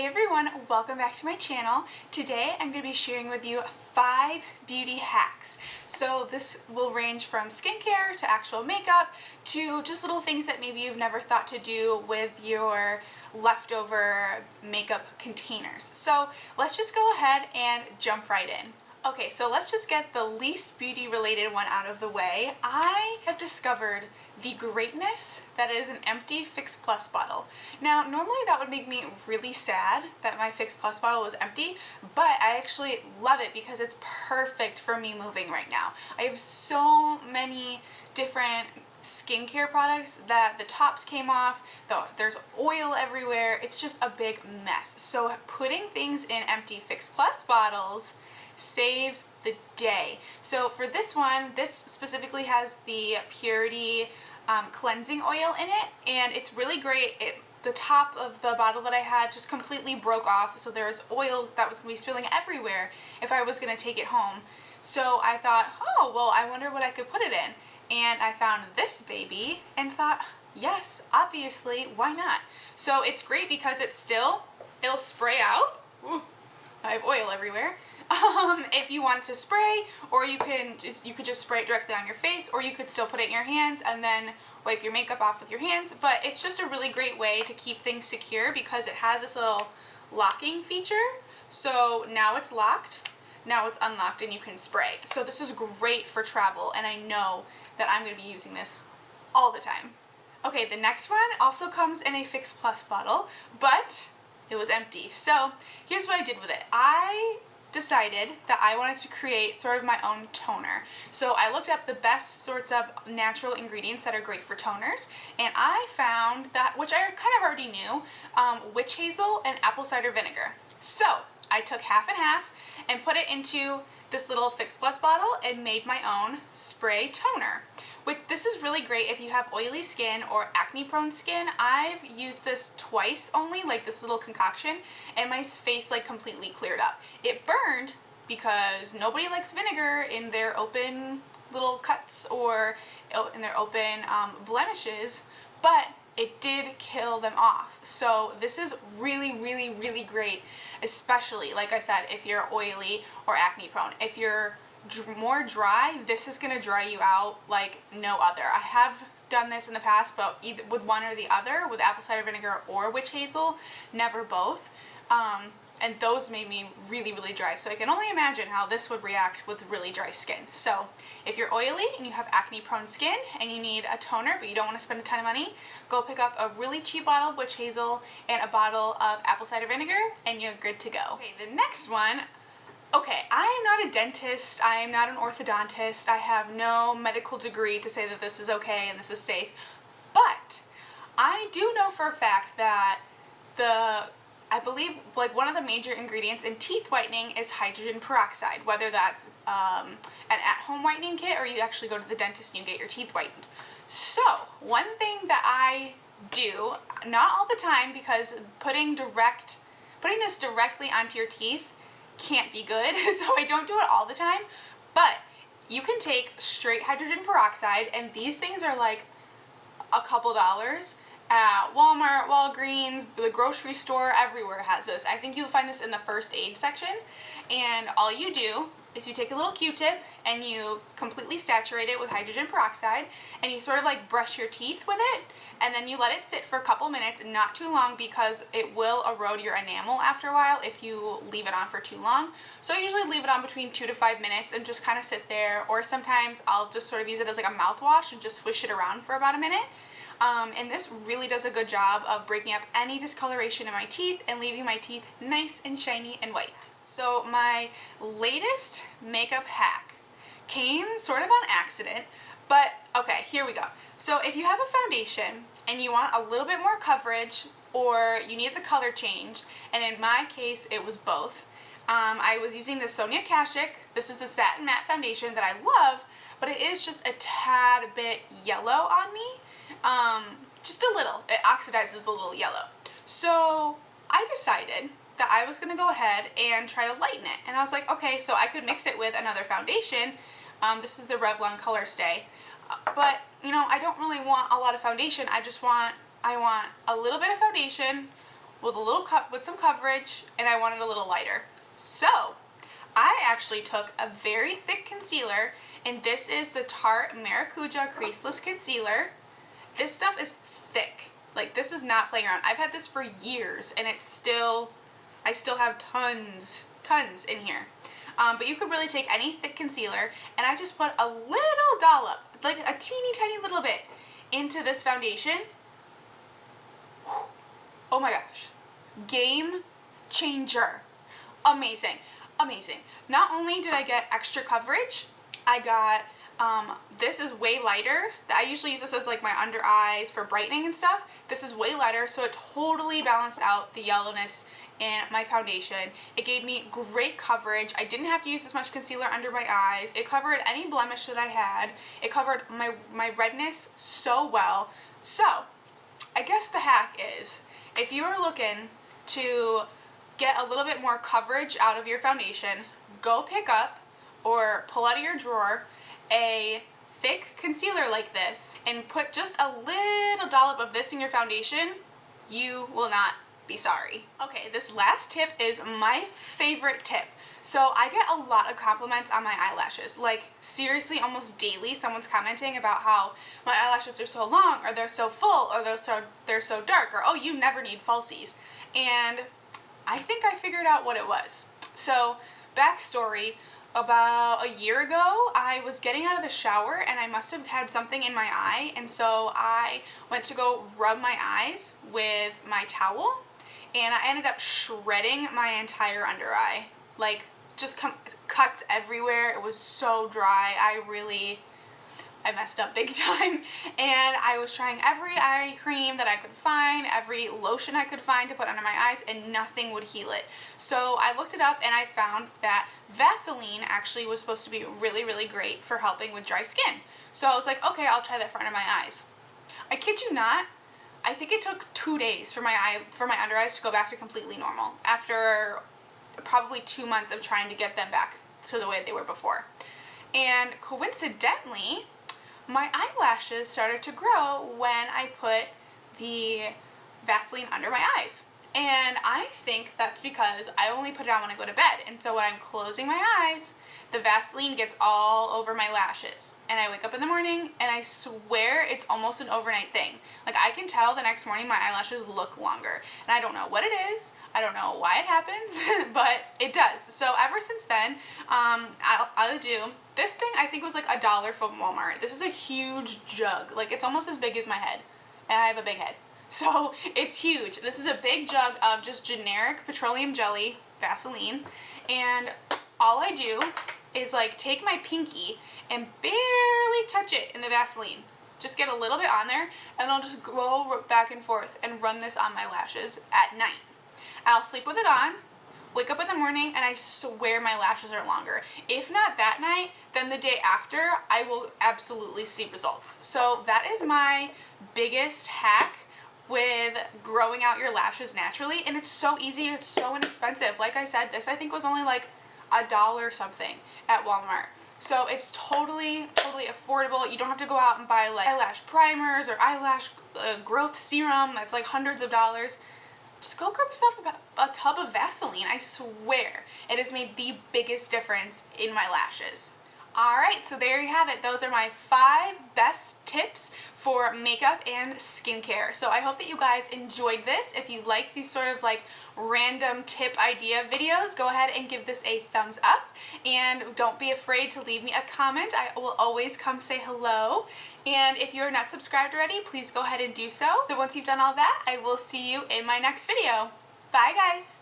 Hey everyone, welcome back to my channel. Today I'm going to be sharing with you 5 beauty hacks. So this will range from skincare to actual makeup to just little things that maybe you've never thought to do with your leftover makeup containers. So let's just go ahead and jump right in. Okay, so let's just get the least beauty related one out of the way. I have discovered the greatness that is an empty Fix Plus bottle. Now, normally that would make me really sad that my Fix Plus bottle is empty, but I actually love it because it's perfect for me moving right now. I have so many different skincare products that the tops came off, there's oil everywhere, it's just a big mess. So putting things in empty Fix Plus bottles saves the day. So for this one, this specifically has the Purity cleansing oil in it, and it's really great. The top of the bottle that I had just completely broke off, so there was oil that was going to be spilling everywhere if I was going to take it home. So I thought, oh, well, I wonder what I could put it in. And I found this baby and thought, yes, obviously, why not? So it's great because it'll spray out. Ooh, I have oil everywhere. If you wanted to spray, or you could just spray it directly on your face, or you could still put it in your hands and then wipe your makeup off with your hands. But it's just a really great way to keep things secure because it has this little locking feature. So now it's locked, now it's unlocked, and you can spray. So this is great for travel, and I know that I'm going to be using this all the time. Okay, the next one also comes in a Fix Plus bottle, but it was empty. So here's what I did with it. I decided that I wanted to create sort of my own toner. So I looked up the best sorts of natural ingredients that are great for toners, and I found that, which I kind of already knew, witch hazel and apple cider vinegar. So I took half and half and put it into this little Fix Plus bottle and made my own spray toner. This is really great if you have oily skin or acne prone skin. I've used this twice only, like this little concoction, and my face like completely cleared up. It burned because nobody likes vinegar in their open little cuts or in their open blemishes, but it did kill them off. So this is really, really, really great, especially, like I said, if you're oily or acne prone. If you're more dry, this is going to dry you out like no other. I have done this in the past, but either with one or the other, with apple cider vinegar or witch hazel, never both. And those made me really, really dry. So I can only imagine how this would react with really dry skin. So if you're oily and you have acne prone skin and you need a toner but you don't want to spend a ton of money, go pick up a really cheap bottle of witch hazel and a bottle of apple cider vinegar and you're good to go. Okay, the next one. Okay, I am not a dentist, I am not an orthodontist, I have no medical degree to say that this is okay and this is safe, but I do know for a fact that I believe like one of the major ingredients in teeth whitening is hydrogen peroxide, whether that's an at-home whitening kit or you actually go to the dentist and you get your teeth whitened. So one thing that I do, not all the time because putting this directly onto your teeth can't be good, so I don't do it all the time, but you can take straight hydrogen peroxide, and these things are like a couple dollars at Walmart, Walgreens, the grocery store, everywhere has this. I think you'll find this in the first aid section, and all you do is you take a little Q-tip and you completely saturate it with hydrogen peroxide and you sort of like brush your teeth with it, and then you let it sit for a couple minutes, not too long because it will erode your enamel after a while if you leave it on for too long. So I usually leave it on between 2 to 5 minutes and just kind of sit there, or sometimes I'll just sort of use it as like a mouthwash and just swish it around for about a minute. And this really does a good job of breaking up any discoloration in my teeth and leaving my teeth nice and shiny and white. So my latest makeup hack came sort of on accident, but okay, here we go. So if you have a foundation and you want a little bit more coverage or you need the color changed, and in my case it was both, I was using the Sonia Kashuk. This is the Satin Matte Foundation that I love, but it is just a tad bit yellow on me. Just a little. It oxidizes a little yellow. So I decided that I was going to go ahead and try to lighten it. And I was like, okay, so I could mix it with another foundation. This is the Revlon Color Stay. But, you know, I don't really want a lot of foundation. I want a little bit of foundation with with some coverage, and I want it a little lighter. So I actually took a very thick concealer, and this is the Tarte Maracuja Creaseless Concealer. This stuff is thick. Like, this is not playing around. I've had this for years, and I still have tons in here. But you could really take any thick concealer, and I just put a little dollop, like a teeny tiny little bit, into this foundation. Oh my gosh. Game changer. Amazing. Amazing. Not only did I get extra coverage, I got, this is way lighter. I usually use this as like my under eyes for brightening and stuff. This is way lighter, so it totally balanced out the yellowness in my foundation. It gave me great coverage. I didn't have to use as much concealer under my eyes. It covered any blemish that I had. It covered my redness so well. So, I guess the hack is, if you are looking to get a little bit more coverage out of your foundation, go pick up or pull out of your drawer a thick concealer like this and put just a little dollop of this in your foundation. You will not be sorry. Okay, this last tip is my favorite tip. So I get a lot of compliments on my eyelashes. Like, seriously, almost daily someone's commenting about how my eyelashes are so long, or they're so full, or they're so dark, or oh, you never need falsies. And I think I figured out what it was. So, backstory, about a year ago, I was getting out of the shower and I must have had something in my eye, and so I went to go rub my eyes with my towel, and I ended up shredding my entire under eye. Like, just cuts everywhere. It was so dry. I messed up big time, and I was trying every eye cream that I could find, every lotion I could find to put under my eyes, and nothing would heal it. So I looked it up and I found that Vaseline actually was supposed to be really, really great for helping with dry skin. So I was like, okay, I'll try that for under my eyes. I kid you not, I think it took 2 days for my under eyes to go back to completely normal after probably 2 months of trying to get them back to the way they were before. And coincidentally, my eyelashes started to grow when I put the Vaseline under my eyes. And I think that's because I only put it on when I go to bed. And so when I'm closing my eyes, the Vaseline gets all over my lashes. And I wake up in the morning and I swear it's almost an overnight thing. Like, I can tell the next morning my eyelashes look longer. And I don't know what it is. I don't know why it happens, but it does. So ever since then, I'll do this thing. I think was like $1 from Walmart. This is a huge jug. Like, it's almost as big as my head, and I have a big head, so it's huge. This is a big jug of just generic petroleum jelly Vaseline, and all I do is like take my pinky and barely touch it in the Vaseline. Just get a little bit on there, and I'll just go back and forth and run this on my lashes at night. I'll sleep with it on, wake up in the morning, and I swear my lashes are longer. If not that night, then the day after, I will absolutely see results. So that is my biggest hack with growing out your lashes naturally, and it's so easy and it's so inexpensive. Like I said, this I think was only like $1 something at Walmart. So it's totally affordable. You don't have to go out and buy like eyelash primers or eyelash growth serum that's like hundreds of dollars. Just go grab yourself a tub of Vaseline. I swear it has made the biggest difference in my lashes. Alright, so there you have it. Those are my 5 best tips for makeup and skincare. So I hope that you guys enjoyed this. If you like these sort of like random tip idea videos, go ahead and give this a thumbs up. And don't be afraid to leave me a comment. I will always come say hello. And if you're not subscribed already, please go ahead and do so. So once you've done all that, I will see you in my next video. Bye guys!